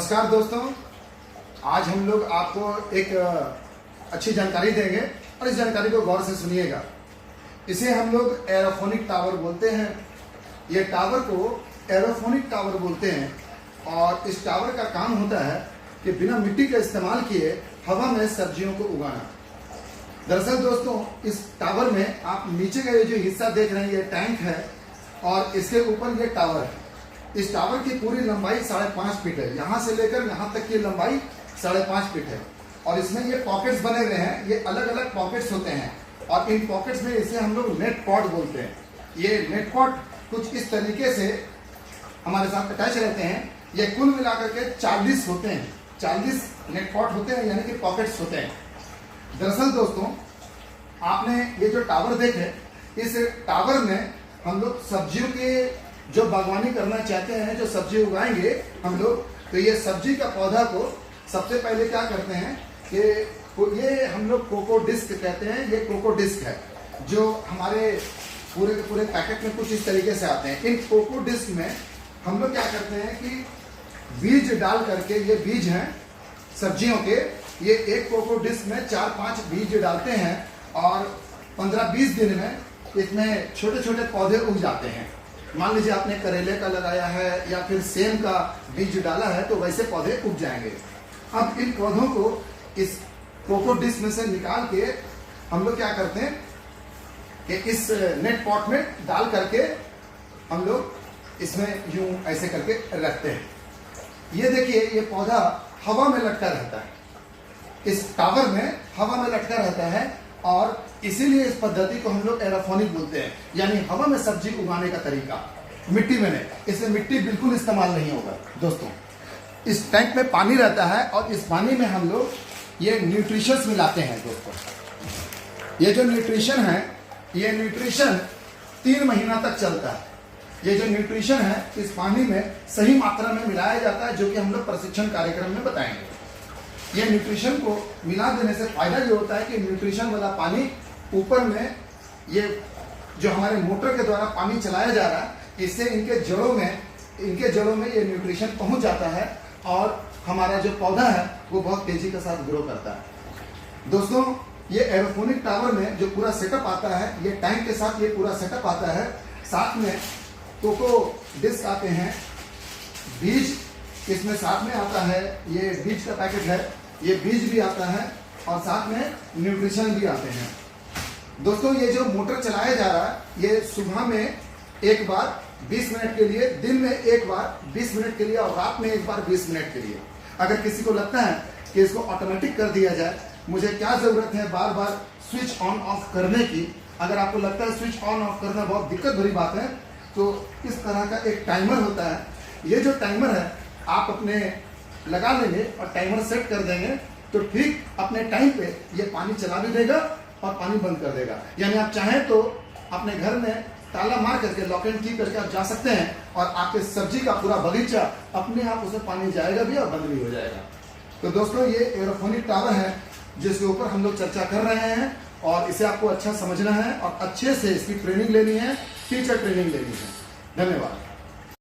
नमस्कार दोस्तों, आज हम लोग आपको एक अच्छी जानकारी देंगे और इस जानकारी को गौर से सुनिएगा। इसे हम लोग एरोफोनिक टावर बोलते हैं। ये टावर को एरोफोनिक टावर बोलते हैं और इस टावर का काम होता है कि बिना मिट्टी का इस्तेमाल किए हवा में सब्जियों को उगाना। दरअसल दोस्तों, इस टावर में आप नीचे का ये जो हिस्सा देख रहे हैं, ये टैंक है और इसके ऊपर ये टावर है। इस टावर की पूरी लंबाई 5.5 फीट है। यहाँ से लेकर यहाँ तक की लंबाई 5.5 फीट है और इसमें ये पॉकेट्स बने हुए हैं। ये अलग अलग पॉकेट्स होते हैं और इन पॉकेट्स में इसे हम लोग नेट पॉट बोलते हैं। ये नेट पॉट कुछ इस तरीके से हमारे साथ अटैच रहते हैं। ये कुल मिलाकर के 40 होते हैं। 40 नेट पॉट होते हैं, यानी कि पॉकेट्स होते हैं। दरअसल दोस्तों, आपने ये जो टावर देखे, इस टावर में हम लोग सब्जियों के जो बागवानी करना चाहते हैं, जो सब्जी उगाएंगे हम लोग, तो ये सब्जी का पौधा को सबसे पहले क्या करते हैं कि ये हम लोग कोको डिस्क कहते हैं। ये कोको डिस्क है जो हमारे पूरे के पूरे पैकेट में कुछ इस तरीके से आते हैं। इन कोको डिस्क में हम लोग क्या करते हैं कि बीज डाल करके, ये बीज हैं सब्जियों के, ये एक कोको डिस्क में 4-5 बीज डालते हैं और 15-20 दिन में इसमें छोटे छोटे पौधे उग जाते हैं। मान लीजिए आपने करेले का लगाया है या फिर सेम का बीज डाला है, तो वैसे पौधे उग जाएंगे। अब इन पौधों को इस कोको डिस्क में से निकाल के हम लोग क्या करते हैं कि इस नेट पॉट में डाल करके हम लोग इसमें यूं ऐसे करके रखते हैं। ये देखिए, ये पौधा हवा में लटका रहता है। इस टावर में हवा में लटका रहता है और इसीलिए इस पद्धति को हम लोग एरोफोनिक बोलते हैं, यानी हवा में सब्जी उगाने का तरीका। मिट्टी में नहीं, इसमें मिट्टी बिल्कुल इस्तेमाल नहीं होगा। दोस्तों, इस टैंक में पानी रहता है और इस पानी में हम लोग ये न्यूट्रिशंस मिलाते हैं। दोस्तों, ये जो न्यूट्रिशन है, ये न्यूट्रिशन 3 महीना तक चलता है। ये जो न्यूट्रिशन है इस पानी में सही मात्रा में मिलाया जाता है, जो कि हम लोग प्रशिक्षण कार्यक्रम में बताएंगे। ये न्यूट्रिशन को मिला देने से फायदा ये होता है कि न्यूट्रिशन वाला पानी ऊपर में, ये जो हमारे मोटर के द्वारा पानी चलाया जा रहा है, इससे इनके जड़ों में ये न्यूट्रिशन पहुंच जाता है और हमारा जो पौधा है वो बहुत तेजी के साथ ग्रो करता है। दोस्तों, ये एरोफोनिक टावर में जो पूरा सेटअप आता है, ये टैंक के साथ ये पूरा सेटअप आता है। साथ में कोको डिस्क आते हैं, बीज इसमें साथ में आता है। ये बीज का पैकेट है, ये बीज भी आता है और साथ में न्यूट्रिशन भी आते हैं। दोस्तों, ये जो मोटर चलाया जा रहा है, ये सुबह में एक बार 20 मिनट के लिए, दिन में एक बार 20 मिनट के लिए और रात में एक बार 20 मिनट के लिए। अगर किसी को लगता है कि इसको ऑटोमेटिक कर दिया जाए, मुझे क्या जरूरत है बार बार स्विच ऑन ऑफ करने की, अगर आपको लगता है स्विच ऑन ऑफ करना बहुत दिक्कत भरी बात है, तो इस तरह का एक टाइमर होता है। ये जो टाइमर है आप अपने लगा लेंगे और टाइमर सेट कर देंगे, तो ठीक अपने टाइम पे ये पानी चला भी देगा और पानी बंद कर देगा। यानी आप चाहें तो अपने घर में ताला मार करके, लॉक एंड की करके आप जा सकते हैं और आपके सब्जी का पूरा बगीचा अपने आप उसमें पानी जाएगा भी और बंद भी हो जाएगा। तो दोस्तों, ये एरोफोनिक टावर है जिसके ऊपर हम लोग चर्चा कर रहे हैं और इसे आपको अच्छा समझना है और अच्छे से इसकी ट्रेनिंग लेनी है, टीचर ट्रेनिंग लेनी है। धन्यवाद।